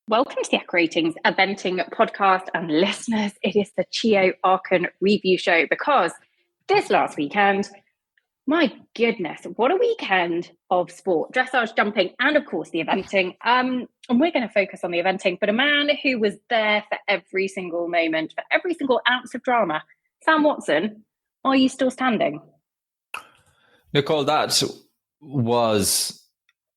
Welcome to the Acc Ratings Eventing podcast and listeners. It is the CHIO Aachen review show because this last weekend, my goodness, what a weekend of sport, dressage, jumping, and of course the eventing. And we're going to focus on the eventing, but a man who was there for every single moment, for every single ounce of drama. Sam Watson, are you still standing? Nicole, that was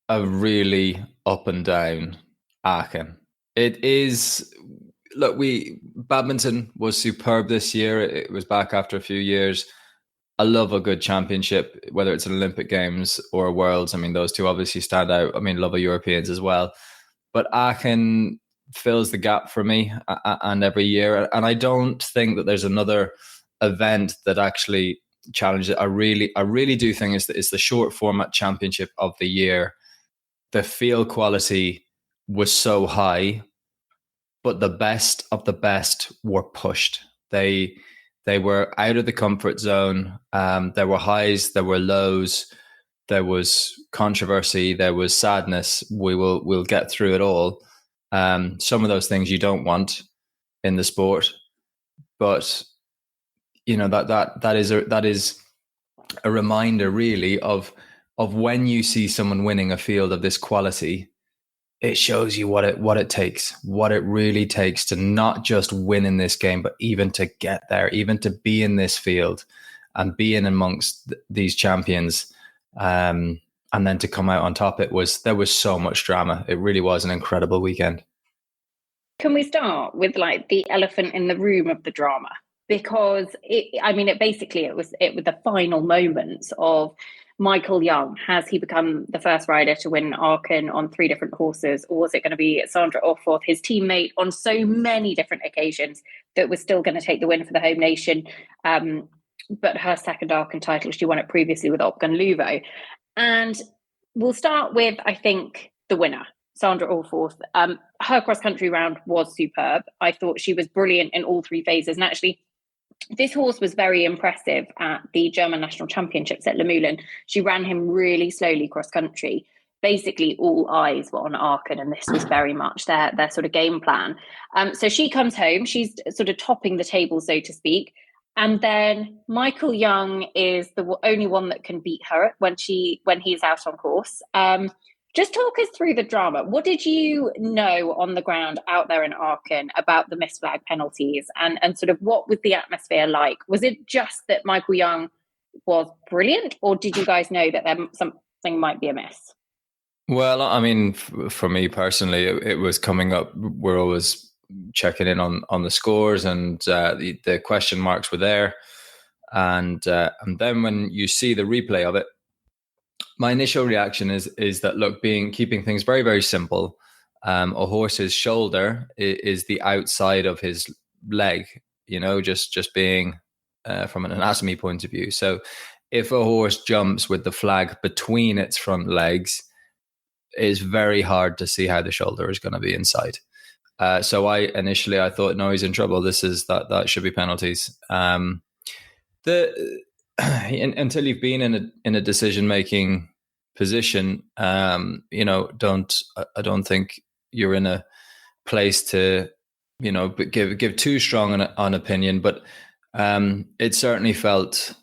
a really up and down Aachen. It is, look, badminton was superb this year. It was back after a few years. I love a good championship, whether it's an Olympic Games or Worlds. I mean, those two obviously stand out. I mean, love a Europeans as well. But Aachen fills the gap for me and every year. And I don't think that there's another event that actually challenges it. I really do think it's the short format championship of the year. The field quality was so high, but the best of the best were pushed. They were out of the comfort zone. There were highs, there were lows, there was controversy, there was sadness. We'll get through it all. Some of those things you don't want in the sport, but you know that is a reminder really of when you see someone winning a field of this quality. It shows you what it takes, what it really takes to not just win in this game, but even to get there, even to be in this field and be in amongst these champions. And then to come out on top, there was so much drama. It really was an incredible weekend. Can we start with like the elephant in the room of the drama? Because it was the final moments of Michael Young. Has he become the first rider to win Aachen on 3 different horses? Or was it going to be Sandra Orforth, his teammate, on so many different occasions, that was still going to take the win for the home nation? But her second Aachen title, she won it previously with Opgun Luvo. And we'll start with, I think, the winner, Sandra Orforth. Her cross-country round was superb. I thought she was brilliant in all 3 phases. And actually, this horse was very impressive at the German National Championships at Le Moulin. She ran him really slowly cross-country. Basically, all eyes were on Aachen, and this was very much their sort of game plan. So she comes home. She's sort of topping the table, so to speak. And then Michael Young is the only one that can beat her when he's out on course. Just talk us through the drama. What did you know on the ground out there in Aachen about the missed flag penalties and sort of what was the atmosphere like? Was it just that Michael Young was brilliant, or did you guys know that something might be amiss? Well, I mean, for me personally, it was coming up. We're always checking in on the scores, and the question marks were there. And then when you see the replay of it, my initial reaction is that, look, keeping things very, very simple. A horse's shoulder is the outside of his leg, just being from an anatomy point of view. So if a horse jumps with the flag between its front legs, it's very hard to see how the shoulder is going to be inside. So I thought, no, he's in trouble. That should be penalties. Until you've been in a decision making position, I don't think you're in a place to give too strong an opinion. But it certainly felt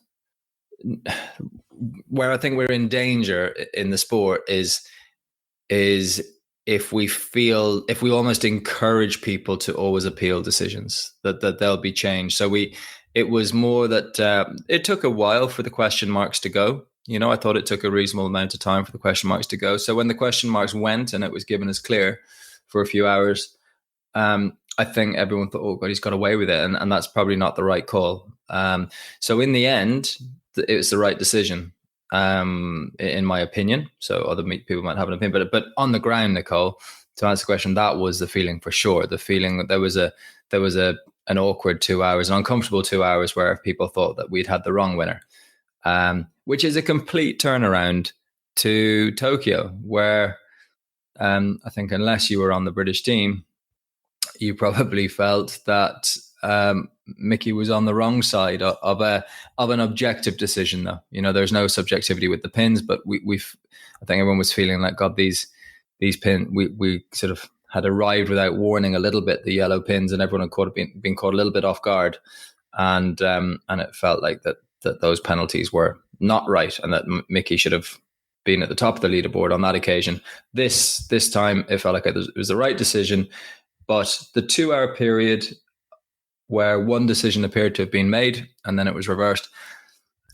where I think we're in danger in the sport is if we almost encourage people to always appeal decisions, that they'll be changed. So it was more that it took a while for the question marks to go. I thought it took a reasonable amount of time for the question marks to go. So when the question marks went and it was given as clear for a few hours, I think everyone thought, oh God, he's got away with it. And that's probably not the right call. So in the end, it was the right decision, in my opinion. So other people might have an opinion, but on the ground, Nicole, to answer the question, that was the feeling for sure. The feeling that there was an awkward 2 hours, an uncomfortable 2 hours where people thought that we'd had the wrong winner, which is a complete turnaround to Tokyo, where I think unless you were on the British team, you probably felt that Mickey was on the wrong side of an objective decision. Though there's no subjectivity with the pins, but I think everyone was feeling like, God, these pins, we sort of had arrived without warning a little bit, the yellow pins, and everyone had been caught a little bit off guard, and it felt like that those penalties were not right, and that Mickey should have been at the top of the leaderboard on that occasion. This time, it felt like it was the right decision, but the 2-hour period where one decision appeared to have been made and then it was reversed,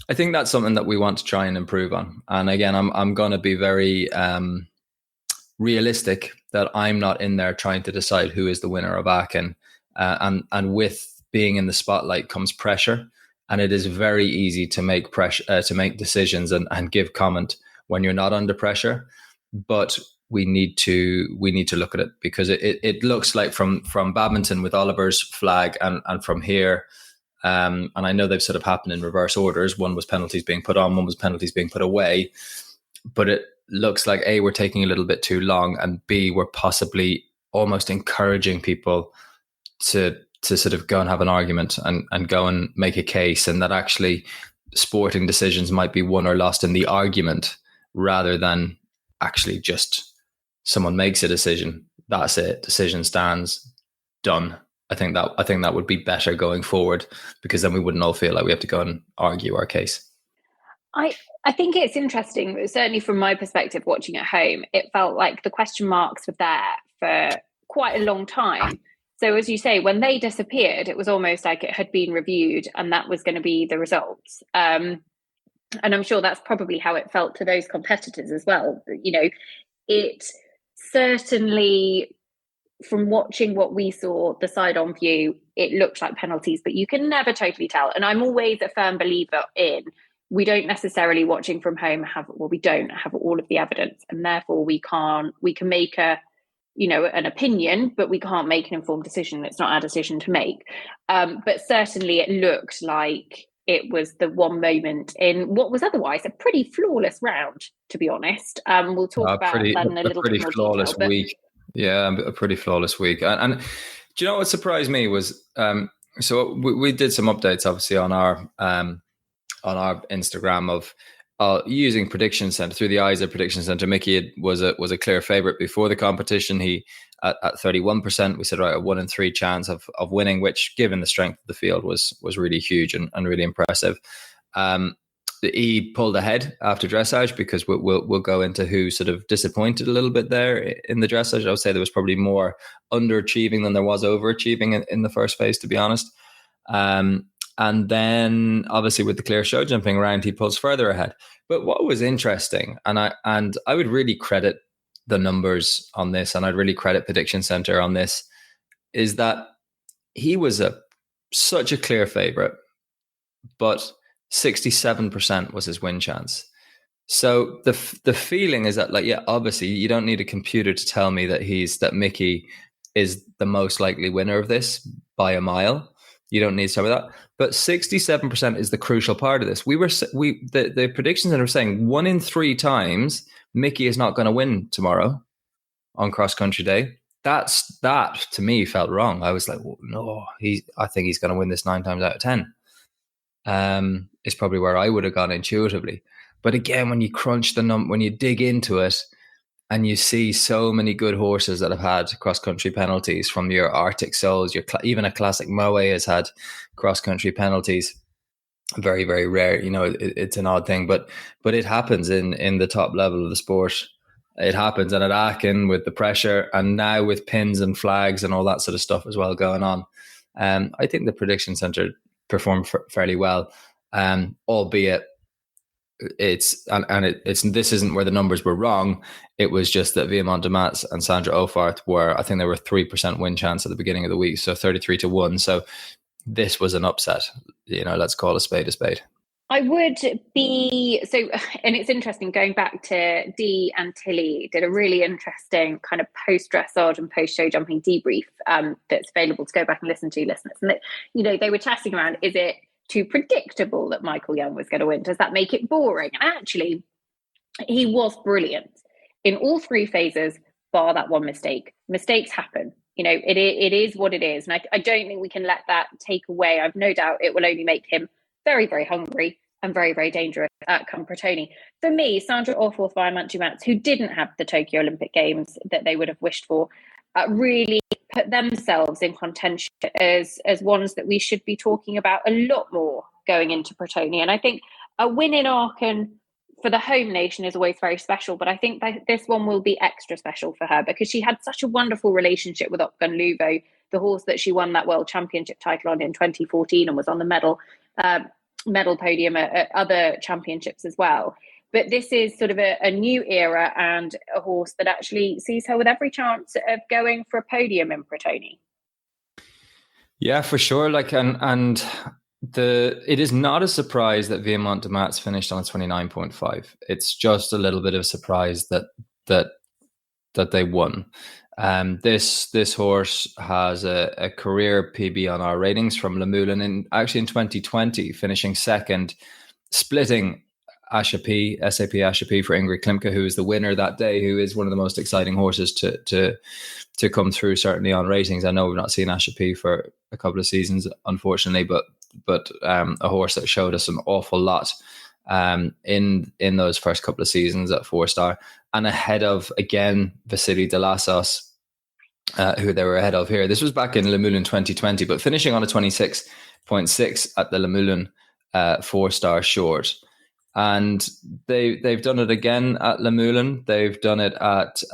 I think that's something that we want to try and improve on. And again, I'm going to be very realistic that I'm not in there trying to decide who is the winner of Aachen. And with being in the spotlight comes pressure, and it is very easy to make decisions and give comment when you're not under pressure. But we need to look at it, because it looks like from badminton with Oliver's flag and from here, and I know they've sort of happened in reverse orders. One was penalties being put on, one was penalties being put away. But it looks like A, we're taking a little bit too long, and B, we're possibly almost encouraging people to sort of go and have an argument and go and make a case, and that actually sporting decisions might be won or lost in the argument rather than actually just someone makes a decision. That's it. Decision stands. Done. I think that would be better going forward, because then we wouldn't all feel like we have to go and argue our case. I think it's interesting, certainly from my perspective, watching at home, it felt like the question marks were there for quite a long time. So as you say, when they disappeared, it was almost like it had been reviewed and that was going to be the results. And I'm sure that's probably how it felt to those competitors as well. You know, it certainly, from watching what we saw, the side-on view, it looked like penalties, but you can never totally tell. And I'm always a firm believer in, we don't necessarily, watching from home, we don't have all of the evidence, and therefore we can make an opinion, but we can't make an informed decision. It's not our decision to make. But certainly it looked like it was the one moment in what was otherwise a pretty flawless round, to be honest. We'll talk about that in a little bit more flawless detail. Week. Yeah, a pretty flawless week. And do you know what surprised me was, so we did some updates, obviously, on our Instagram of using Prediction Center through the eyes of Prediction Center. Mickey was a clear favorite before the competition. He at 31%, we said, right, a 1 in 3 chance of winning, which, given the strength of the field, was really huge and really impressive. He pulled ahead after dressage, because we'll go into who sort of disappointed a little bit there in the dressage. I would say there was probably more underachieving than there was overachieving in the first phase, to be honest. And then obviously with the clear show jumping round, he pulls further ahead. But what was interesting, and I would really credit the numbers on this, and I'd really credit Prediction Center on this, is that he was such a clear favorite, but 67% was his win chance. So the feeling is that, like, yeah, obviously you don't need a computer to tell me that Mickey is the most likely winner of this by a mile. You don't need to tell me that. But 67% is the crucial part of this. The predictions that are saying 1 in 3 times Mickey is not going to win tomorrow on cross country day. That to me felt wrong. I was like, well, no, I think he's going to win this 9 times out of 10. Is probably where I would have gone intuitively. But again, when you crunch the number, when you dig into it, and you see so many good horses that have had cross-country penalties, from your Arctic Souls, even a classic Moe has had cross-country penalties. Very, very rare. You know, it's an odd thing, but it happens in the top level of the sport. It happens, and at Aachen with the pressure, and now with pins and flags and all that sort of stuff as well going on. I think the Prediction Center performed fairly well, albeit this isn't where the numbers were wrong. It was just that Viamont Damas and Sandra Ofarth I think they were 3% win chance at the beginning of the week, so 33-1. So this was an upset. You know, let's call a spade a spade. I would be so, and it's interesting going back to Dee and Tilly did a really interesting kind of post dressage and post show jumping debrief that's available to go back and listen to, listeners. And they were chatting around, is it too predictable that Michael Young was going to win? Does that make it boring? And actually, he was brilliant in all 3 phases, bar that one mistake. Mistakes happen. You know, it is what it is. And I don't think we can let that take away. I've no doubt it will only make him very, very hungry and very, very dangerous at Compratoni. For me, Sandra Orforth, Viamont Dumas, who didn't have the Tokyo Olympic Games that they would have wished for, really put themselves in contention as ones that we should be talking about a lot more going into Bretoni. And I think a win in Aachen for the home nation is always very special, but I think this one will be extra special for her because she had such a wonderful relationship with Opgun Luvo, the horse that she won that World Championship title on in 2014 and was on the medal podium at other championships as well. But this is sort of a new era and a horse that actually sees her with every chance of going for a podium in Bretoni. Yeah, for sure. It is not a surprise that Viamont de Matz finished on a 29.5. It's just a little bit of a surprise that they won. This horse has a career PB on our ratings from Le Moulin in 2020, finishing second, splitting SAP Ashapi for Ingrid Klimke, who is the winner that day, who is one of the most exciting horses to come through, certainly on ratings. I know we've not seen Ashapi for a couple of seasons, unfortunately, but a horse that showed us an awful lot in those first couple of seasons at 4-star, and ahead of, again, Vasily Delassos, who they were ahead of here. This was back in Le Moulin 2020, but finishing on a 26.6 at the Le Moulin 4-star short. And they've done it again at Le Moulin. They've done it at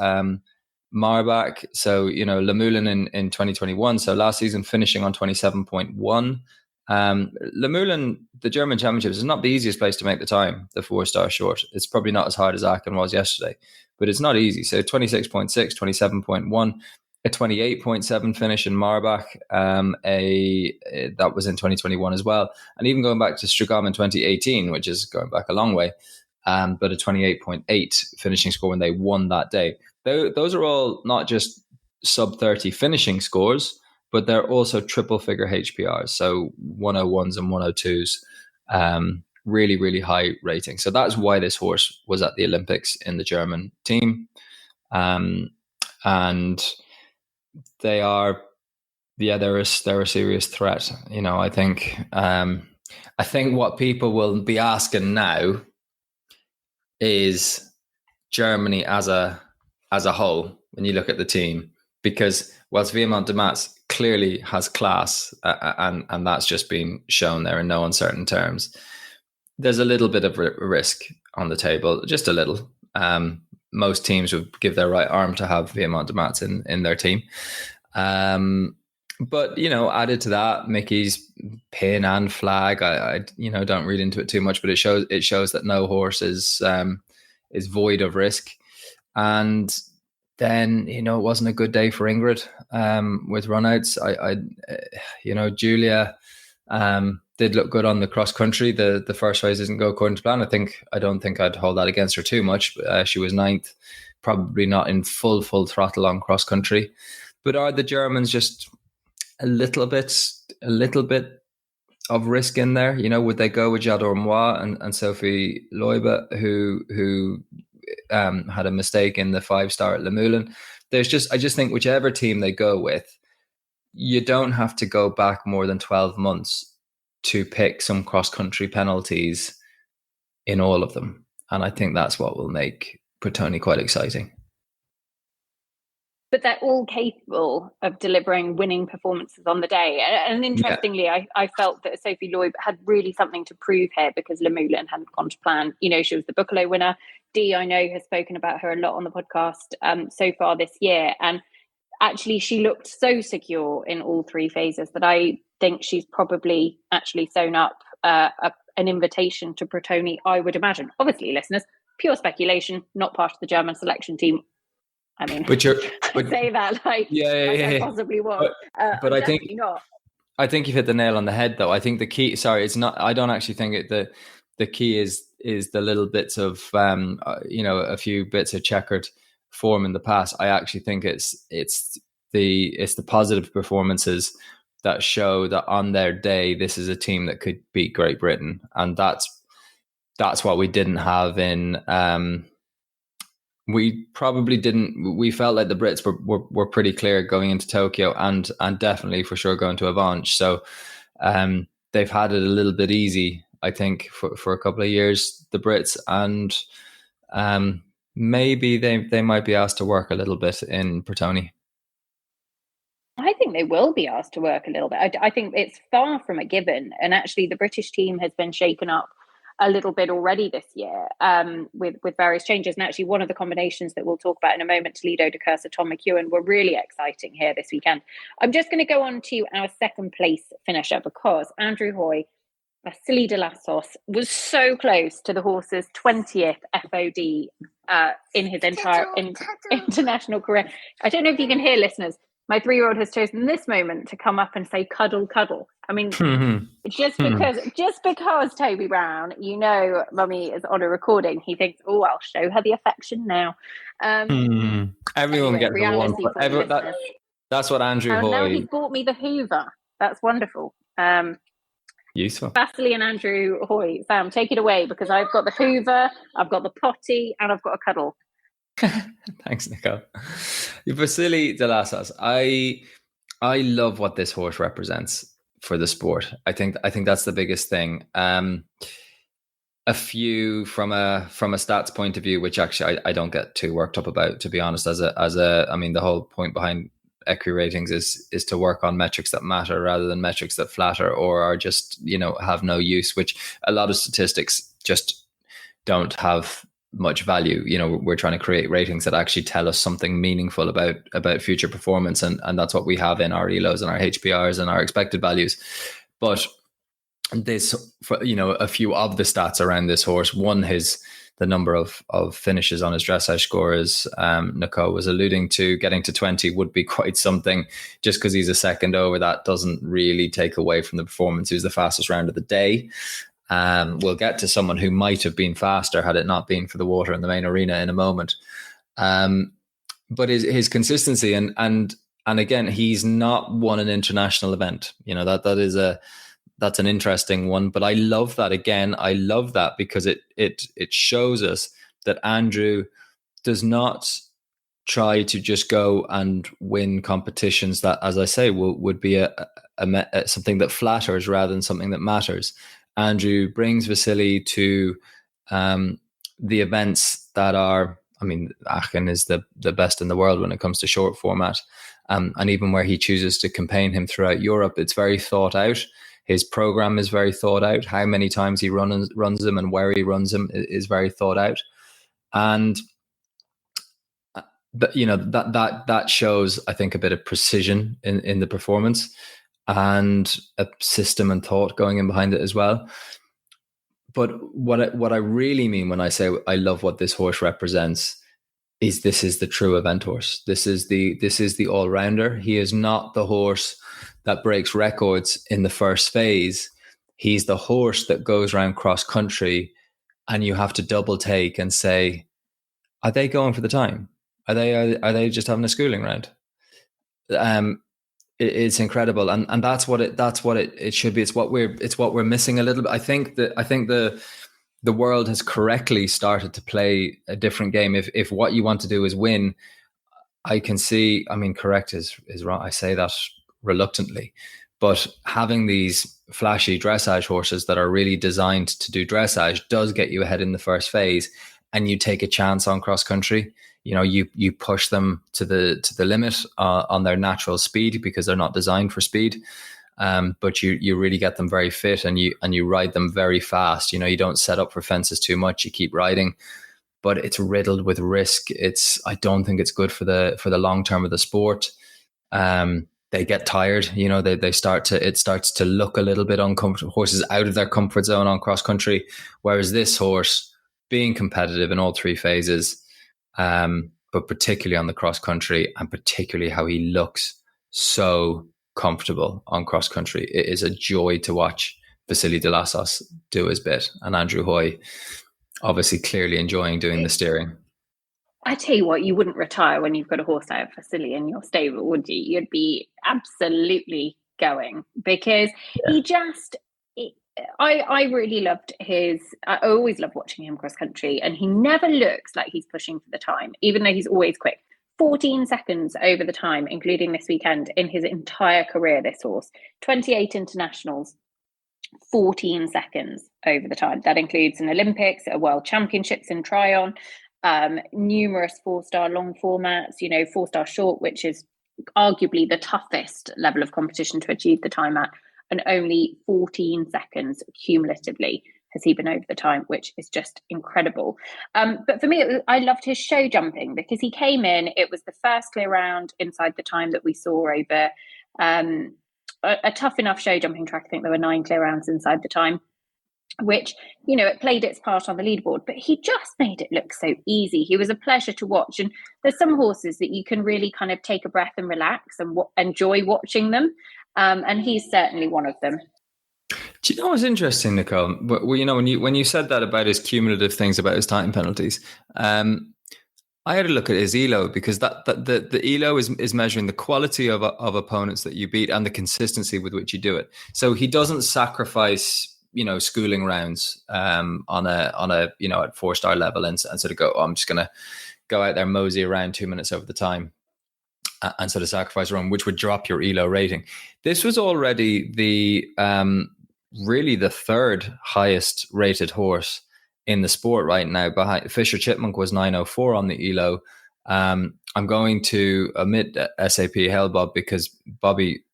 Marbach. So, Le Moulin in 2021. So last season finishing on 27.1. Le Moulin, the German Championships, is not the easiest place to make the time, the 4-star short. It's probably not as hard as Aachen was yesterday, but it's not easy. So 26.6, 27.1, a 28.7 finish in Marbach. That was in 2021 as well. And even going back to Strugam in 2018, which is going back a long way, but a 28.8 finishing score when they won that day. Those are all not just sub 30 finishing scores, but they're also triple figure HPRs. So 101s and 102s, really, really high rating. So that's why this horse was at the Olympics in the German team. And they're a serious threat. I think what people will be asking now is Germany as a whole, when you look at the team, because whilst Viamont de Matz clearly has class, and that's just been shown there in no uncertain terms, there's a little bit of risk on the table, just a little. Most teams would give their right arm to have Viamont de Matz in their team. But, added to that, Mickey's pin and flag, I don't read into it too much, but it shows that no horse is void of risk. And then, it wasn't a good day for Ingrid with runouts. Julia did look good on the cross country. The first race didn't go according to plan. I don't think I'd hold that against her too much. She was ninth, probably not in full throttle on cross country. But are the Germans just a little bit of risk in there? Would they go with J'adore Moi and Sophie Loibe, who had a mistake in the 5-star at Le Moulin? I just think whichever team they go with, you don't have to go back more than 12 months to pick some cross-country penalties in all of them. And I think that's what will make Bretoni quite exciting. But they're all capable of delivering winning performances on the day. And interestingly, yeah. I felt that Sophie Loibe had really something to prove here because Le Moulin hadn't gone to plan. She was the Buccolo winner. Dee, I know, has spoken about her a lot on the podcast so far this year. And actually, she looked so secure in all three phases that I think she's probably actually sewn up an invitation to Bretoni, I would imagine. Obviously, listeners, pure speculation, not part of the German selection team. I mean, I say that I possibly won't. But I think not. I think you've hit the nail on the head, though. I think the key. Sorry, it's not. I don't actually think the key is the little bits of a few bits of checkered form in the past. I actually think it's the positive performances that show that on their day this is a team that could beat Great Britain, and that's what we didn't have in. We probably didn't. We felt like the Brits were pretty clear going into Tokyo and definitely for sure going to Avanche. So they've had it a little bit easy, I think, for a couple of years, the Brits, and maybe they might be asked to work a little bit in Bretoni. I think they will be asked to work a little bit. I think it's far from a given. And actually, the British team has been shaken up a little bit already this year with various changes. And actually, one of the combinations that we'll talk about in a moment, Toledo de Cursa, Tom McEwen, were really exciting here this weekend. I'm just going to go on to our second place finisher because Andrew Hoy, Vasily de Lassos, was so close to the horse's 20th FOD in his entire international career. I don't know if you can hear, listeners. My 3-year-old has chosen this moment to come up and say "cuddle, cuddle." I mean, just because Toby Brown, Mummy is on a recording, he thinks, "Oh, I'll show her the affection now." Everyone gets the one. That's what Andrew Hoy. Now he's bought me the Hoover. That's wonderful. Useful. Vasily and Andrew Hoy, Sam, take it away because I've got the Hoover, I've got the potty, and I've got a cuddle. Thanks, Nicole. Vasily de Lassos, I love what this horse represents for the sport. I think that's the biggest thing. A few from a stats point of view, which actually I don't get too worked up about, to be honest. I mean, the whole point behind equi ratings is to work on metrics that matter rather than metrics that flatter or are just have no use, which a lot of statistics just don't have much value. We're trying to create ratings that actually tell us something meaningful about future performance, and that's what we have in our ELOs and our HPRs and our expected values. But this, a few of the stats around this horse, one, the number of finishes on his dressage score, as Nicole was alluding to, getting to 20 would be quite something. Just because he's a second over, that doesn't really take away from the performance. He was the fastest round of the day. We'll get to someone who might have been faster had it not been for the water in the main arena in a moment. But his consistency and again, he's not won an international event. That's an interesting one. But I love that. Again, I love that because it shows us that Andrew does not try to just go and win competitions that, as I say, would be a something that flatters rather than something that matters. Andrew brings Vasily to the events that are, I mean, Aachen is the best in the world when it comes to short format. And even where he chooses to campaign him throughout Europe, it's very thought out. His program is very thought out. How many times he runs them and where he runs them is very thought out. And that shows, I think, a bit of precision in the performance and a system and thought going in behind it as well. But what I really mean when I say I love what this horse represents is this is the true event horse. This is the all-rounder. He is not the horse that breaks records in the first phase. He's the horse that goes around cross country and you have to double take and say, are they going for the time? Are they just having a schooling round? It's incredible, and that's what it should be. It's what we're missing a little bit. I think the world has correctly started to play a different game. If what you want to do is win, I can see. I mean, correct is wrong. I say that reluctantly, but having these flashy dressage horses that are really designed to do dressage does get you ahead in the first phase, and you take a chance on cross country. You push them to the limit on their natural speed because they're not designed for speed. But you really get them very fit and you ride them very fast. You don't set up for fences too much. You keep riding, but it's riddled with risk. I don't think it's good for the long term of the sport. They get tired. It starts to look a little bit uncomfortable. Horses out of their comfort zone on cross country, whereas this horse being competitive in all three phases. But particularly on the cross country and particularly how he looks so comfortable on cross country. It is a joy to watch Vasily de Lassos do his bit, and Andrew Hoy obviously clearly enjoying doing the steering. I tell you what, you wouldn't retire when you've got a horse like Vasily in your stable, would you? You'd be absolutely going because he just... I really loved I always love watching him cross country, and he never looks like he's pushing for the time, even though he's always quick. 14 seconds over the time, including this weekend, in his entire career, this horse. 28 internationals, 14 seconds over the time. That includes an Olympics, a World Championships in Tryon, numerous 4-star long formats, 4-star short, which is arguably the toughest level of competition to achieve the time at, and only 14 seconds cumulatively has he been over the time, which is just incredible. But for me, I loved his show jumping because he came in, it was the first clear round inside the time that we saw over a tough enough show jumping track. I think there were 9 clear rounds inside the time, which, you know, it played its part on the leaderboard, but he just made it look so easy. He was a pleasure to watch. And there's some horses that you can really kind of take a breath and relax and enjoy watching them. And he's certainly one of them. Do you know what's interesting, Nicole? Well, you know, when you said that about his cumulative things about his time penalties, I had a look at his ELO, because the ELO is measuring the quality of opponents that you beat and the consistency with which you do it. So he doesn't sacrifice, you know, schooling rounds on a you know, at 4-star level and sort of go, oh, I'm just going to go out there, mosey around 2 minutes over the time and sort of sacrifice a run, which would drop your ELO rating. This was already the really the third highest rated horse in the sport right now. Behind Fisher Chipmunk was 904 on the ELO. I'm going to omit SAP Hellbob because Bobby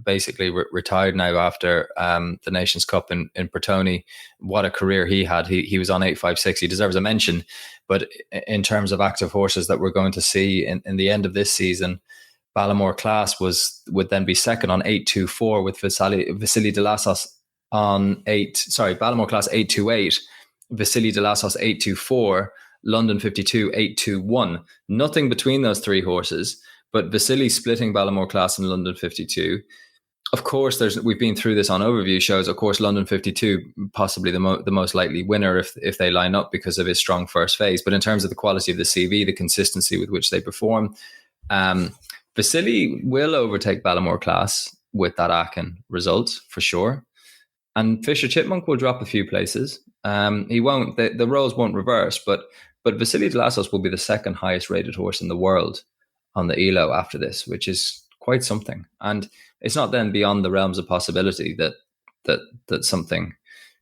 basically retired now after the Nations Cup in Bertoni. What a career he had. He was on 856. He deserves a mention. But in terms of active horses that we're going to see in the end of this season, Ballamore Class would then be second on 824 with Vasily de Lassos on Ballamore Class 828, Vasily de Lassos 824, London 52 821. Nothing between those three horses, but Vasily splitting Ballamore Class and London 52. Of course, we've been through this on overview shows. Of course, London 52 possibly the most likely winner if they line up because of his strong first phase. But in terms of the quality of the CV, the consistency with which they perform, Vasily will overtake Ballamore Class with that Aachen result for sure. And Fisher Chipmunk will drop a few places. He won't. The roles won't reverse, but Vasily de Lassos will be the second highest rated horse in the world on the ELO after this, which is quite something. And it's not then beyond the realms of possibility that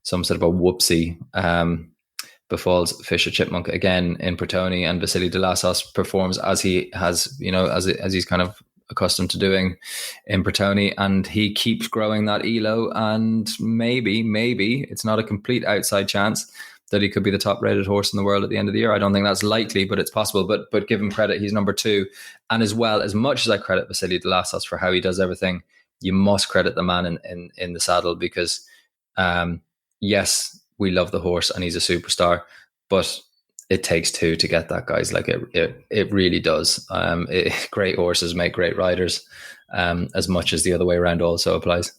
some sort of a whoopsie befalls Fisher Chipmunk again in Bertoni, and Vasily de Lassos performs as he has, you know, as he's kind of accustomed to doing in Bertoni, and he keeps growing that ELO, and maybe it's not a complete outside chance that he could be the top rated horse in the world at the end of the year. I don't think that's likely, but it's possible. But give him credit, he's number 2. And as well, as much as I credit Vasily de Lassos for how he does everything, you must credit the man in the saddle, because yes, we love the horse and he's a superstar, but it takes 2 to get that, guys. Like it really does. Great horses make great riders, as much as the other way around also applies.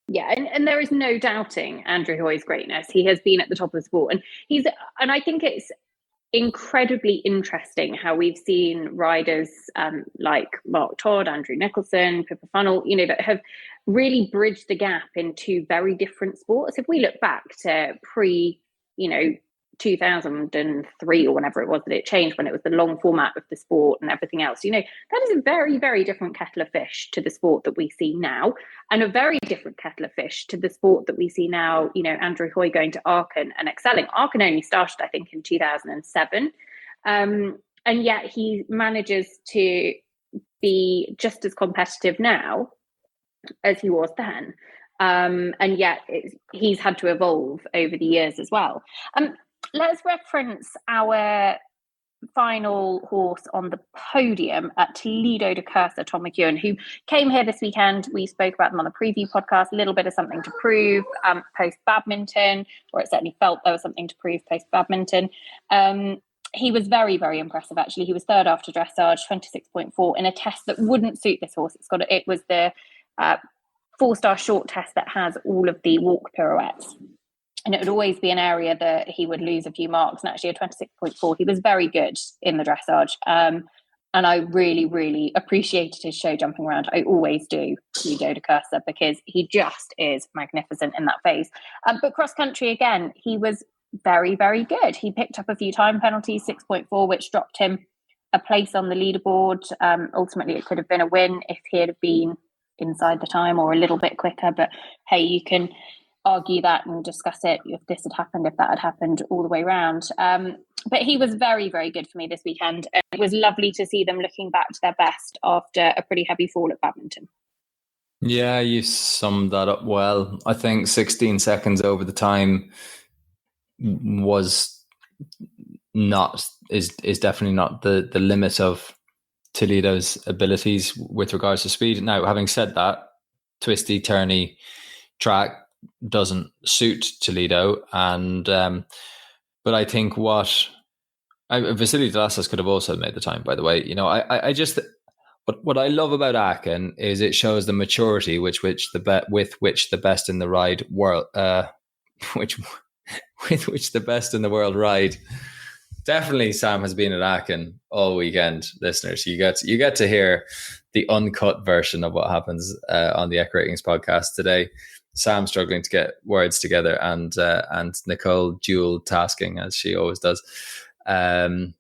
Yeah, and there is no doubting Andrew Hoy's greatness. He has been at the top of the sport, and I think it's incredibly interesting how we've seen riders like Mark Todd, Andrew Nicholson, Pippa Funnell, you know, that have really bridged the gap in 2 very different sports. If we look back to pre, you know, 2003 or whenever it was that it changed, when it was the long format of the sport and everything else, you know, that is a very, very different kettle of fish to the sport that we see now, and a very different kettle of fish to the sport that we see now. You know, Andrew Hoy going to Aachen and excelling. Aachen only started, I think, in 2007, and yet he manages to be just as competitive now as he was then, and yet he's had to evolve over the years as well. Let's reference our final horse on the podium at Lido de Cursa, Tom McEwen, who came here this weekend. We spoke about them on the preview podcast, a little bit of something to prove post-badminton, or it certainly felt there was something to prove post-badminton. He was very, very impressive, actually. He was third after dressage, 26.4, in a test that wouldn't suit this horse. It was the 4-star short test that has all of the walk pirouettes. And it would always be an area that he would lose a few marks. And actually, a 26.4, he was very good in the dressage. And I really, really appreciated his show jumping around. I always do, Lido de Cursa, because he just is magnificent in that phase. But cross country, again, he was very, very good. He picked up a few time penalties, 6.4, which dropped him a place on the leaderboard. Ultimately, it could have been a win if he had been inside the time or a little bit quicker. But hey, you can argue that and discuss it if this had happened, if that had happened, all the way around. But he was very, very good for me this weekend. And it was lovely to see them looking back to their best after a pretty heavy fall at badminton. Yeah, you summed that up well. I think 16 seconds over the time is definitely not the limit of Toledo's abilities with regards to speed. Now, having said that, twisty, turny track doesn't suit Toledo, and but I think Vasily Delasas could have also made the time. By the way, I just what I love about Aachen is it shows the maturity with which the best in the ride world with which the best in the world ride. Definitely, Sam has been at Aachen all weekend. Listeners, you get to hear the uncut version of what happens on the Eck Ratings podcast today. Sam struggling to get words together, and Nicole dual tasking as she always does,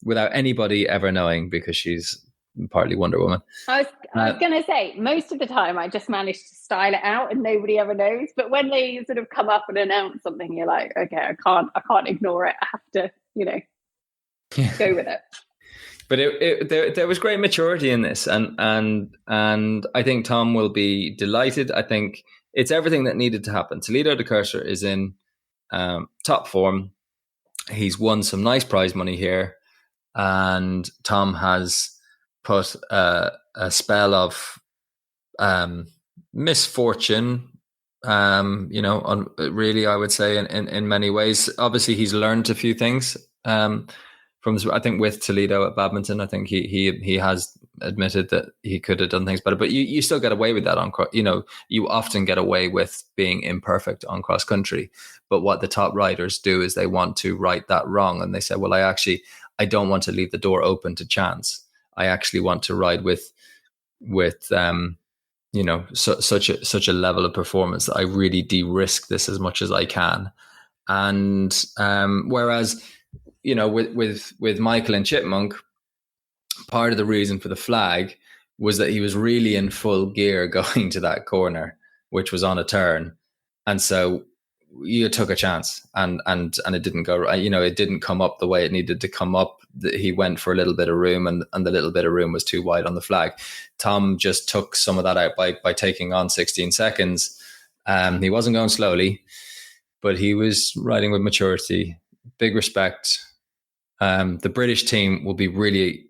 without anybody ever knowing, because she's partly Wonder Woman. I was going to say, most of the time I just manage to style it out and nobody ever knows. But when they sort of come up and announce something, you're like, okay, I can't ignore it. I have to, go with it. But there was great maturity in this, and I think Tom will be delighted. I think it's everything that needed to happen. Toledo de Cursor is in top form. He's won some nice prize money here, and Tom has put a spell of misfortune. Really, I would say in many ways. Obviously, he's learned a few things. From I think with Toledo at badminton, I think he has admitted that he could have done things better, but you still get away with that on you often get away with being imperfect on cross country. But what the top riders do is they want to right that wrong, and they say, well, I don't want to leave the door open to chance. I actually want to ride with such a level of performance that I really de-risk this as much as I can. And whereas with Michael and Chipmunk, part of the reason for the flag was that he was really in full gear going to that corner, which was on a turn. And so you took a chance and it didn't go right. It didn't come up the way it needed to come up. He went for a little bit of room and the little bit of room was too wide on the flag. Tom just took some of that out by taking on 16 seconds. He wasn't going slowly, but he was riding with maturity. Big respect. The British team will be really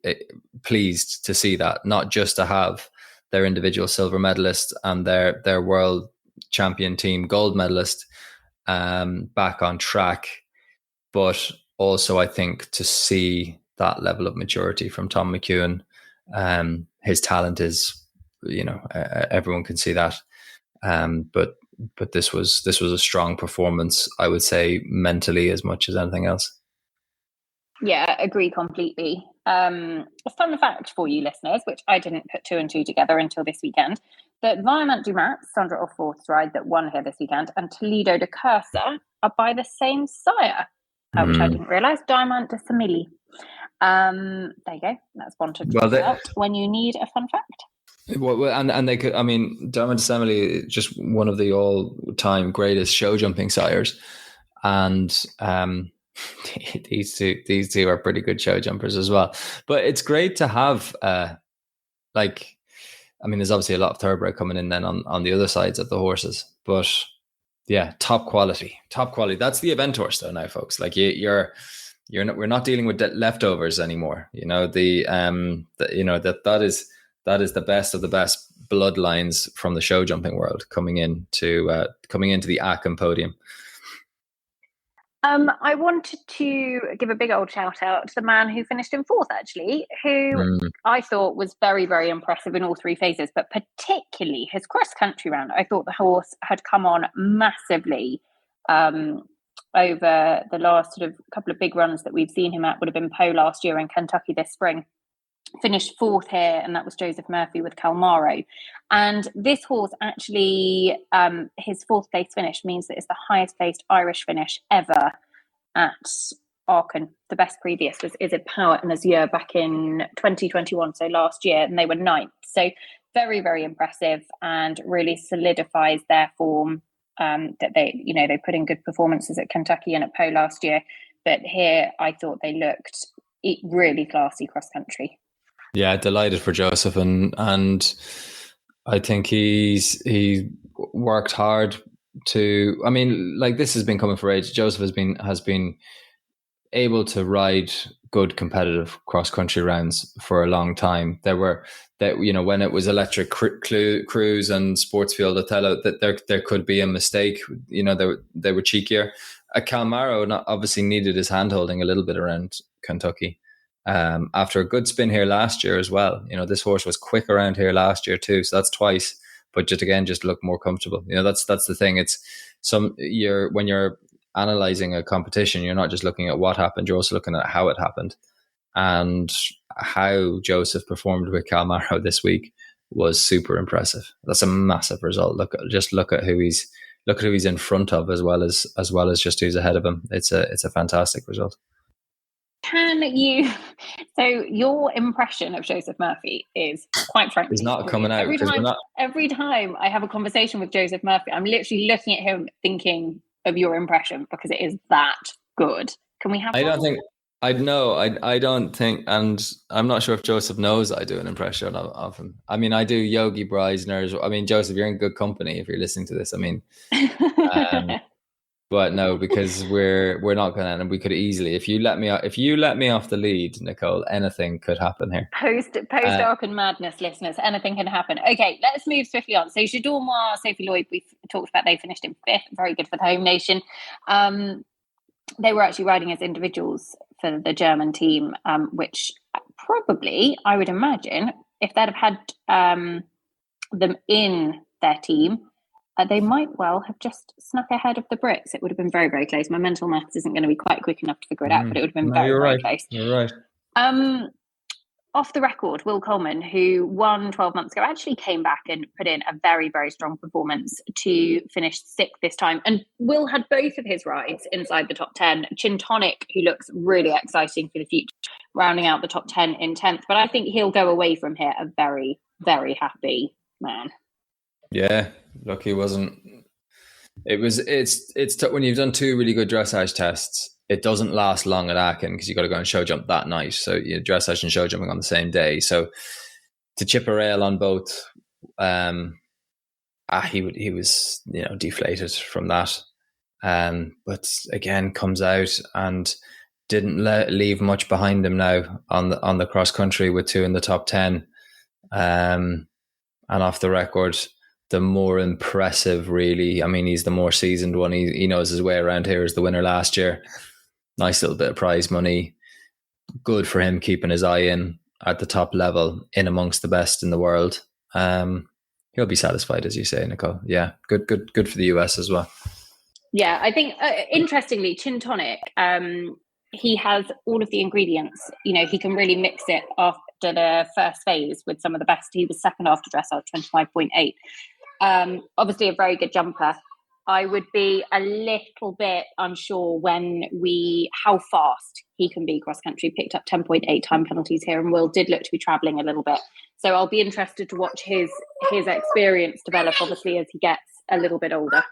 pleased to see that, not just to have their individual silver medalist and their world champion team gold medalist back on track, but also I think to see that level of maturity from Tom McEwen. His talent is, everyone can see that, but this was a strong performance, I would say, mentally as much as anything else. Yeah, agree completely. A fun fact for you listeners, which I didn't put two and two together until this weekend, that Viamant Dumas, Sandra Orforth's ride that won here this weekend, and Toledo de Cursor are by the same sire, which I didn't realise, Diamant de Samilly. There you go. That's one to talk about when you need a fun fact. Well, and they could, Diamant de Samilly, just one of the all-time greatest show jumping sires, and these two are pretty good show jumpers as well. But it's great to have there's obviously a lot of thoroughbred coming in then on the other sides of the horses, but yeah, top quality. That's the event horse though now, folks. Like we're not dealing with leftovers anymore. That is the best of the best bloodlines from the show jumping world coming into the Aachen podium. I wanted to give a big old shout out to the man who finished in fourth, actually, who I thought was very, very impressive in all three phases, but particularly his cross-country round. I thought the horse had come on massively over the last sort of couple of big runs that we've seen him at. Would have been Poe last year and Kentucky this spring. Finished fourth here, and that was Joseph Murphy with Calmaro. And this horse actually, his fourth place finish means that it's the highest placed Irish finish ever at Aachen. The best previous was Is It Power and Azure back in 2021, so last year, and they were ninth. So very, very impressive and really solidifies their form that they put in good performances at Kentucky and at Po last year, but here I thought they looked really classy cross country. Yeah, delighted for Joseph, and I think he worked hard to. I mean, like, this has been coming for age. Joseph has been able to ride good competitive cross country rounds for a long time. When it was Electric Cruise and Sportsfield Othello, that there could be a mistake. They were cheekier. Calmaro obviously needed his hand holding a little bit around Kentucky. After a good spin here last year as well. This horse was quick around here last year too, so that's twice. But just look more comfortable. That's the thing. It's when you're analyzing a competition, you're not just looking at what happened, you're also looking at how it happened. And how Joseph performed with Calmaro this week was super impressive. That's a massive result. Look at who he's in front of, as well as just who's ahead of him. It's a fantastic result. So your impression of Joseph Murphy is, quite frankly, he's not coming out. Every time I have a conversation with Joseph Murphy, I'm literally looking at him thinking of your impression, because it is that good. Can we have? I don't think, and I'm not sure if Joseph knows I do an impression of him. I mean, I do Yogi Breisner's. I mean, Joseph, you're in good company if you're listening to this. I mean, but no, because we're not going to, and we could easily, if you let me off the lead, Nicole, anything could happen here. Post Aachen madness, listeners, anything can happen. Okay, let's move swiftly on. So Jadot Moir, Sophie Lloyd, we've talked about, they finished in 5th, very good for the home nation. They were actually riding as individuals for the German team, which probably, I would imagine, if they'd have had them in their team, they might well have just snuck ahead of the Brits. It would have been very, very close. My mental maths isn't going to be quite quick enough to figure it out, but it would have been very close. You're right. Off the record, Will Coleman, who won 12 months ago, actually came back and put in a very, very strong performance to finish 6th this time. And Will had both of his rides inside the top 10. Chin Tonic, who looks really exciting for the future, rounding out the top 10 in 10th. But I think he'll go away from here a very, very happy man. Yeah, look, he wasn't. It's when you've done 2 really good dressage tests, it doesn't last long at Aachen, because you've got to go and show jump that night. So dressage and show jumping on the same day. So to chip a rail on both, he was deflated from that. But again, comes out and didn't leave much behind him now on the cross country, with 2 in the top 10. And off the record, the more impressive, really. I mean, he's the more seasoned one. He knows his way around here as the winner last year. Nice little bit of prize money. Good for him, keeping his eye in at the top level, in amongst the best in the world. He'll be satisfied, as you say, Nicole. Yeah, good for the US as well. Yeah, I think, interestingly, Chin Tonic, he has all of the ingredients. He can really mix it after the first phase with some of the best. He was second after dressage, 25.8. Obviously a very good jumper. I would be a little bit unsure how fast he can be cross country. Picked up 10.8 time penalties here, and Will did look to be travelling a little bit. So I'll be interested to watch his experience develop, obviously, as he gets a little bit older.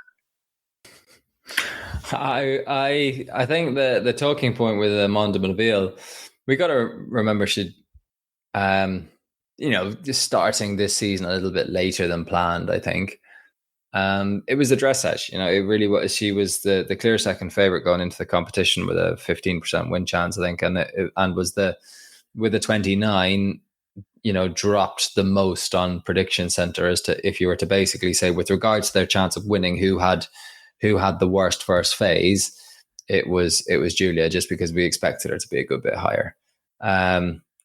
I think the talking point with Amanda Mobile, we got to remember she, just starting this season a little bit later than planned. I think it was the dressage. It really was. She was the clear second favorite going into the competition with a 15% win chance, I think, and was with the 29. Dropped the most on Prediction Center as to, if you were to basically say, with regards to their chance of winning, who had the worst first phase, it was Julia, just because we expected her to be a good bit higher.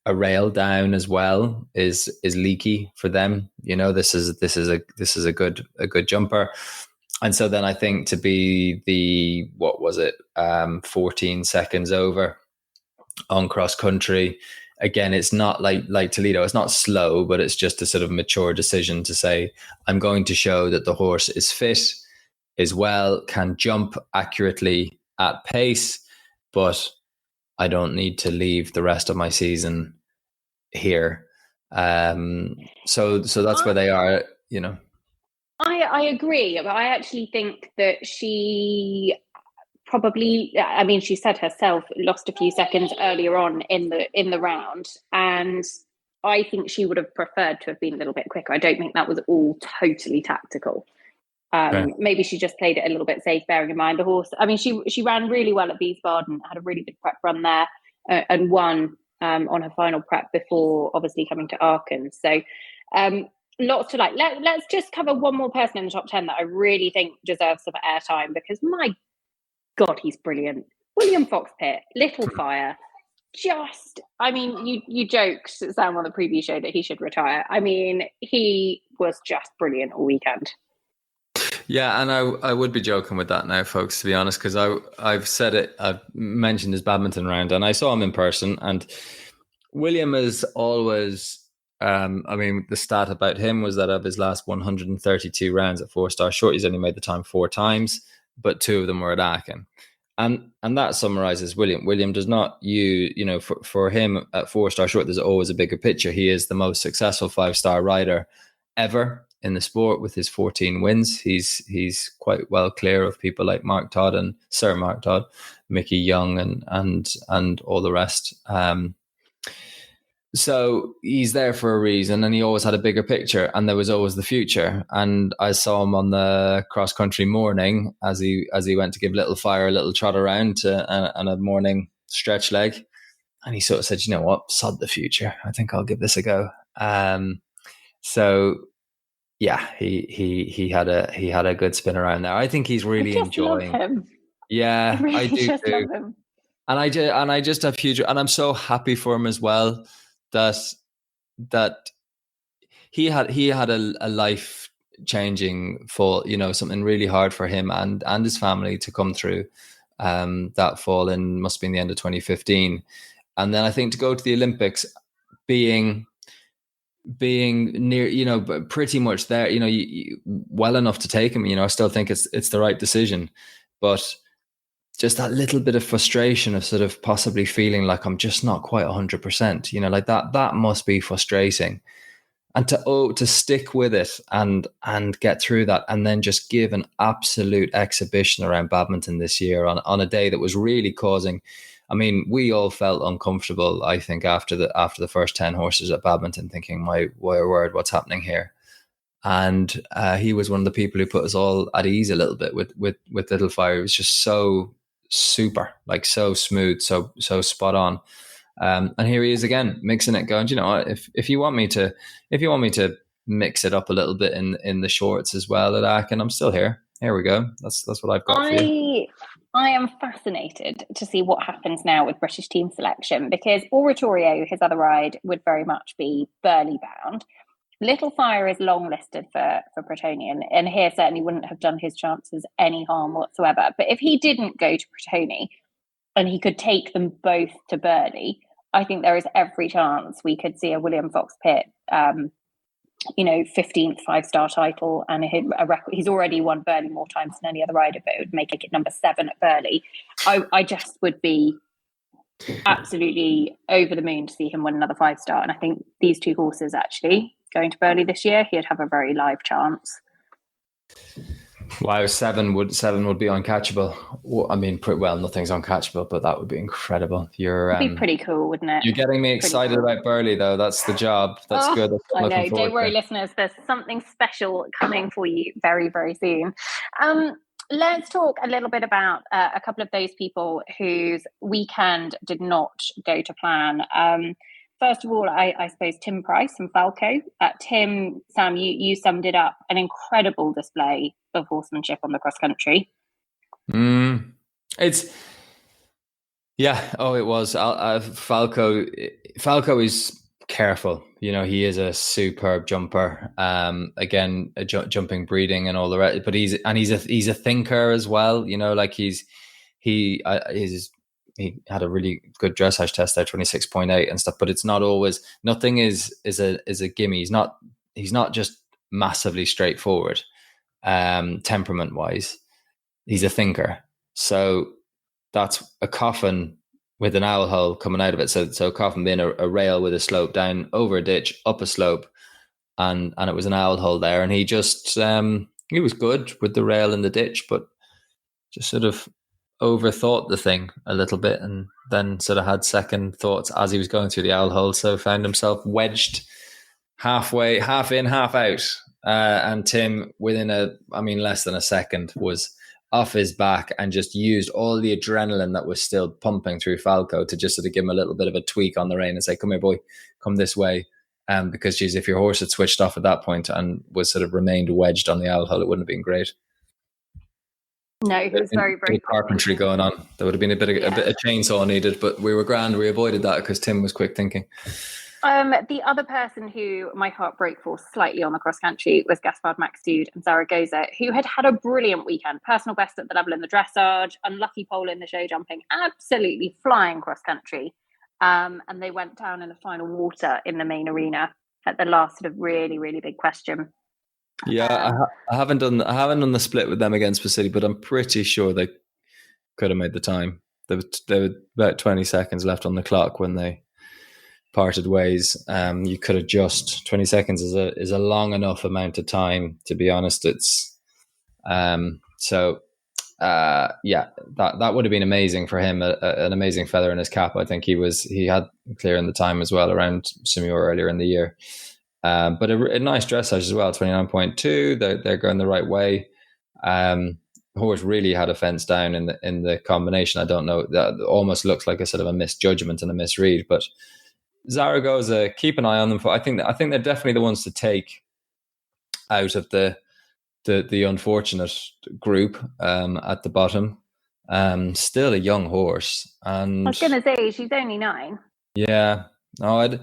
A rail down as well is leaky for them. This is a good jumper. And so then I think to be the, 14 seconds over on cross country, again, it's not like Toledo, it's not slow, but it's just a sort of mature decision to say, I'm going to show that the horse is fit, is well, can jump accurately at pace, but I don't need to leave the rest of my season here. So that's where they are, I I agree, but I actually think that she probably, I mean, she said herself, lost a few seconds earlier on in the round, and I think she would have preferred to have been a little bit quicker. I don't think that was all totally tactical. Maybe she just played it a little bit safe, bearing in mind the horse. I mean, she ran really well at Wiesbaden, had a really good prep run there, and won on her final prep before obviously coming to Aachen. So lots to like. Let's just cover one more person in the top 10 that I really think deserves some airtime, because my God, he's brilliant. William Fox-Pitt, Little Fire. Just, I mean, you joked, Sam, on the preview show that he should retire. I mean, he was just brilliant all weekend. Yeah, and I would be joking with that now, folks, to be honest, because I've said it, I've mentioned his badminton round, and I saw him in person, and William is always, I mean, the stat about him was that of his last 132 rounds at 4-star short, he's only made the time 4 times, but 2 of them were at Aachen. And that summarizes William. William does not, for him at 4-star short, there's always a bigger picture. He is the most successful 5-star rider ever in the sport with his 14 wins. He's quite well clear of people like Mark Todd and Sir Mark Todd, Mickey Young and all the rest. So he's there for a reason, and he always had a bigger picture, and there was always the future. And I saw him on the cross country morning as he went to give Little Fire a little trot around and a morning stretch leg, and he sort of said, "You know what, sod the future. I think I'll give this a go." So yeah, he had a good spin around there. I think he's really enjoying. Love him. Yeah, I do just too. love him. And I just have huge, and I'm so happy for him as well that he had a life changing fall, something really hard for him and his family to come through that fall in, must be in the end of 2015, and then I think to go to the Olympics being near, pretty much there, well enough to take him. I still think it's the right decision, but just that little bit of frustration of sort of possibly feeling like I'm just not quite 100%, like that must be frustrating. And to stick with it and get through that, and then just give an absolute exhibition around badminton this year on a day that was really causing, I mean, we all felt uncomfortable, I think, after the first 10 horses at badminton, thinking, my word, what's happening here? And he was one of the people who put us all at ease a little bit with Little Fire. It was just so super, like so smooth, so spot on. And here he is again, mixing it, going, if you want me to mix it up a little bit in the shorts as well at Aachen, I'm still here. Here we go. That's what I've got for you. I am fascinated to see what happens now with British team selection, because Oratorio, his other ride, would very much be Burghley bound. Little Fire is long listed for Bretonian, and here certainly wouldn't have done his chances any harm whatsoever. But if he didn't go to Bretoni and he could take them both to Burghley, I think there is every chance we could see a William Fox-Pitt 15th 5-star title, and a record. He's already won Burghley more times than any other rider, but it would make it number 7 at Burghley. I just would be absolutely over the moon to see him win another 5-star. And I think these 2 horses actually going to Burghley this year, he'd have a very live chance. Wow, 7 would be uncatchable. Well, I mean, nothing's uncatchable, but that would be incredible. It'd be pretty cool, wouldn't it? You're getting me excited about Burghley, though. That's the job. That's good. That's I know. Don't worry, listeners. There's something special coming for you very, very soon. Let's talk a little bit about a couple of those people whose weekend did not go to plan. First of all, I suppose Tim Price and Falco. Tim, Sam, you summed it up. An incredible display of horsemanship on the cross country. It was. Falco is careful. He is a superb jumper. Again, jumping breeding and all the rest. But he's a thinker as well. Like he had a really good dressage test there, 26.8 and stuff. But it's not always. Nothing is a gimme. He's not just massively straightforward. Temperament wise, he's a thinker. So that's a coffin with an owl hole coming out of it. So a coffin being a rail with a slope down over a ditch, up a slope, and it was an owl hole there. And he just He was good with the rail in the ditch, but just sort of overthought the thing a little bit, and then sort of had second thoughts as he was going through the owl hole. So found himself wedged halfway, half in, half out. And Tim, within less than a second, was off his back and just used all the adrenaline that was still pumping through Falco to just sort of give him a little bit of a tweak on the rein and say, "Come here, boy, come this way." Because, geez, if your horse had switched off at that point and was sort of remained wedged on the owl hole, it wouldn't have been great. No, he was very, very carpentry going on. There would have been a bit of chainsaw needed, but we were grand. We avoided that because Tim was quick thinking. The other person who my heart broke for slightly on the cross country was Gaspard Maxud and Zaragoza, who had a brilliant weekend. Personal best at the level in the dressage, unlucky pole in the show jumping, absolutely flying cross country. And they went down in the final water in the main arena at the last sort of really, really big question. Yeah, I haven't done the split with them against City, but I'm pretty sure they could have made the time. There were about 20 seconds left on the clock when they parted ways. You could adjust. 20 seconds is a long enough amount of time, to be honest. It's that would have been amazing for him, an amazing feather in his cap. I think he had clear in the time as well around Simure earlier in the year. But a nice dressage as well, 29.2. They're going the right way. Horse really had a fence down in the combination. I don't know, that almost looks like a sort of a misjudgment and a misread, but Zaragoza, keep an eye on them. I think they're definitely the ones to take out of the unfortunate group at the bottom. Still a young horse, and I was going to say she's only 9. Yeah, no,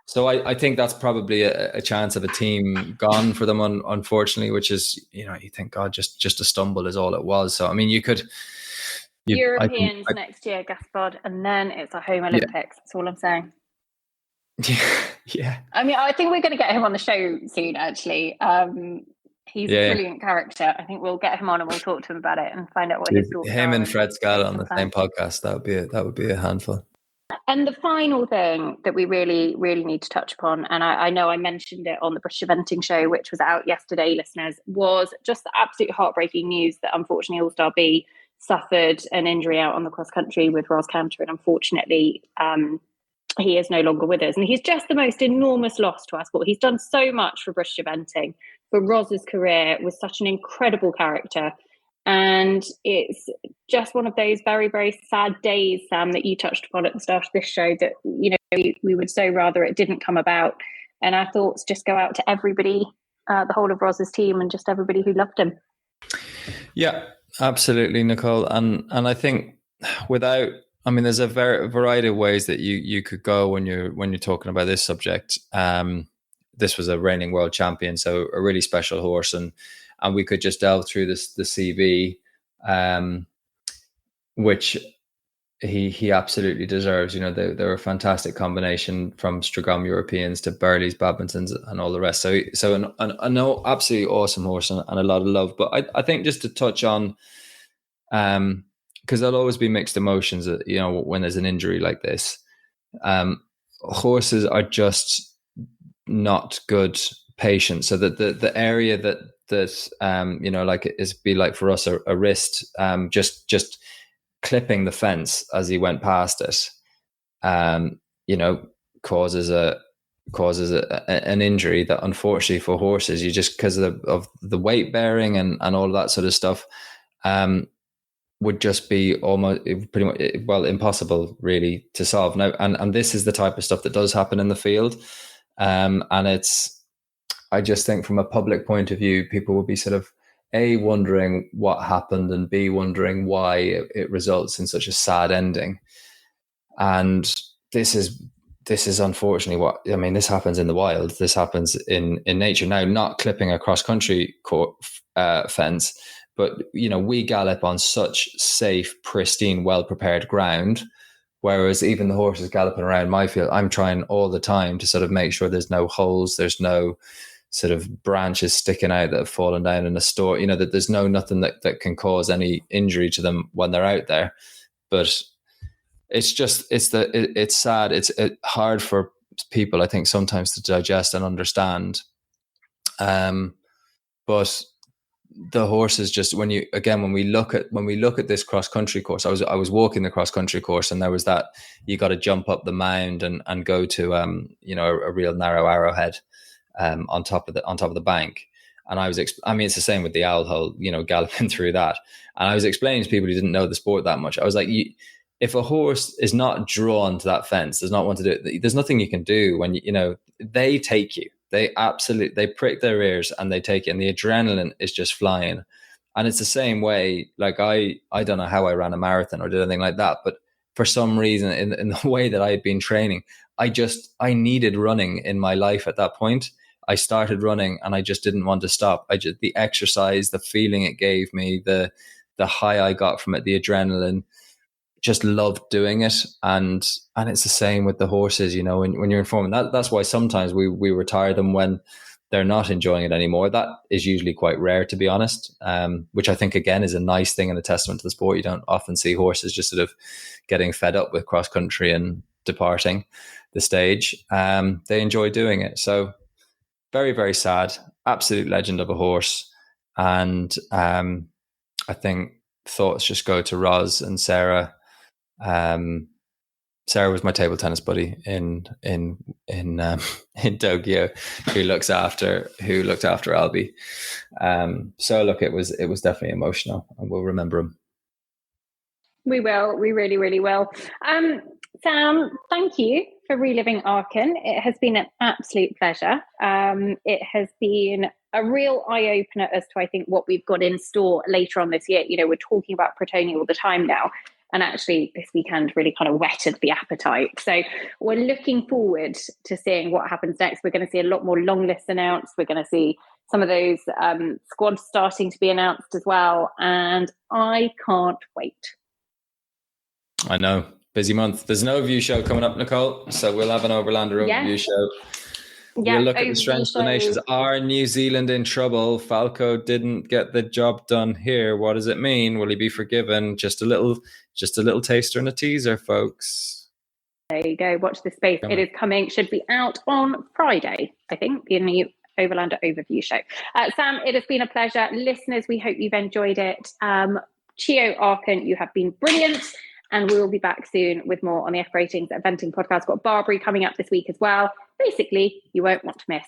so I think that's probably a chance of a team gone for them, unfortunately. Which is, you think, God, just a stumble is all it was. So I mean, you could Europeans next year, Gaspard, and then it's a home Olympics. Yeah. That's all I'm saying. Yeah. I mean, I think we're going to get him on the show soon, actually. He's a brilliant character. I think we'll get him on and we'll talk to him about it and find out what his thoughts are. Him and Fred Scott on the same podcast, that would be a handful. And the final thing that we really, really need to touch upon, and I know I mentioned it on the British Eventing show, which was out yesterday, listeners, was just the absolute heartbreaking news that unfortunately All-Star B suffered an injury out on the cross country with Ros Cantor, and unfortunately he is no longer with us. And he's just the most enormous loss to our sport. He's done so much for British Eventing, for Ros's career, was such an incredible character. And it's just one of those very, very sad days, Sam, that you touched upon at the start of this show, that, we would so rather it didn't come about. And our thoughts just go out to everybody, the whole of Ros's team, and just everybody who loved him. Yeah, absolutely, Nicole. And I think there's a variety of ways that you could go when you're talking about this subject. This was a reigning world champion, so a really special horse, and we could just delve through the CV, which he absolutely deserves. They're a fantastic combination, from Stragom Europeans to Burley's, Badmintons, and all the rest. So an absolutely awesome horse and a lot of love. But I think just to touch on, because there'll always be mixed emotions, when there's an injury like this. Horses are just not good patients. So that the area that like is be like for us a wrist, just clipping the fence as he went past it, causes an injury that, unfortunately for horses, you just, because of the weight bearing and all of that sort of stuff, would just be almost pretty much, impossible really to solve now. And this is the type of stuff that does happen in the field. And I just think from a public point of view, people will be sort of A, wondering what happened, and B, wondering why it results in such a sad ending. And this is unfortunately this happens in the wild. This happens in nature. Now, not clipping a cross-country fence, but, we gallop on such safe, pristine, well-prepared ground, whereas even the horses galloping around my field, I'm trying all the time to sort of make sure there's no holes, there's no sort of branches sticking out that have fallen down in a store, that there's nothing that can cause any injury to them when they're out there. But it's sad. It's hard for people, I think, sometimes to digest and understand. But the horses just when we look at this cross country course, I was walking the cross country course, and there was that you got to jump up the mound and go to a real narrow arrowhead on top of the bank. And I mean, it's the same with the owl hole, galloping through that. And I was explaining to people who didn't know the sport that much. I was like, if a horse is not drawn to that fence, does not want to do it, there's nothing you can do when they take you. They prick their ears and they take it, and the adrenaline is just flying. And it's the same way, like I don't know how I ran a marathon or did anything like that, but for some reason in the way that I had been training, I needed running in my life at that point. I started running and I just didn't want to stop. The exercise, the feeling it gave me, the high I got from it, the adrenaline, just loved doing it. And it's the same with the horses, when you're informing that's why sometimes we retire them when they're not enjoying it anymore. That is usually quite rare, to be honest, which I think again is a nice thing and a testament to the sport. You don't often see horses just sort of getting fed up with cross country and departing the stage. They enjoy doing it. So very, very sad, absolute legend of a horse. And I think thoughts just go to Roz and Sarah. Sarah was my table tennis buddy in Tokyo, who looked after Albie. So look, it was definitely emotional, and we'll remember him. We will. We really, really will. Sam, thank you for reliving Aachen. It has been an absolute pleasure. It has been a real eye-opener as to, I think, what we've got in store later on this year. We're talking about Protoni all the time now. And actually, this weekend really kind of whetted the appetite. So we're looking forward to seeing what happens next. We're going to see a lot more long lists announced. We're going to see some of those squads starting to be announced as well. And I can't wait. I know. Busy month. There's an overview show coming up, Nicole. So we'll have an Overlander overview show. We'll look at the strengths of the nations. Are New Zealand in trouble? Falco didn't get the job done here. What does it mean? Will he be forgiven? Just a little taster and a teaser, folks. There you go. Watch this space. It is coming. Should be out on Friday, I think, the new Overlander overview show. Sam, it has been a pleasure. Listeners, we hope you've enjoyed it. CHIO Aachen, you have been brilliant. And we will be back soon with more on the F Ratings Eventing podcast. We've got Barbary coming up this week as well. Basically, you won't want to miss.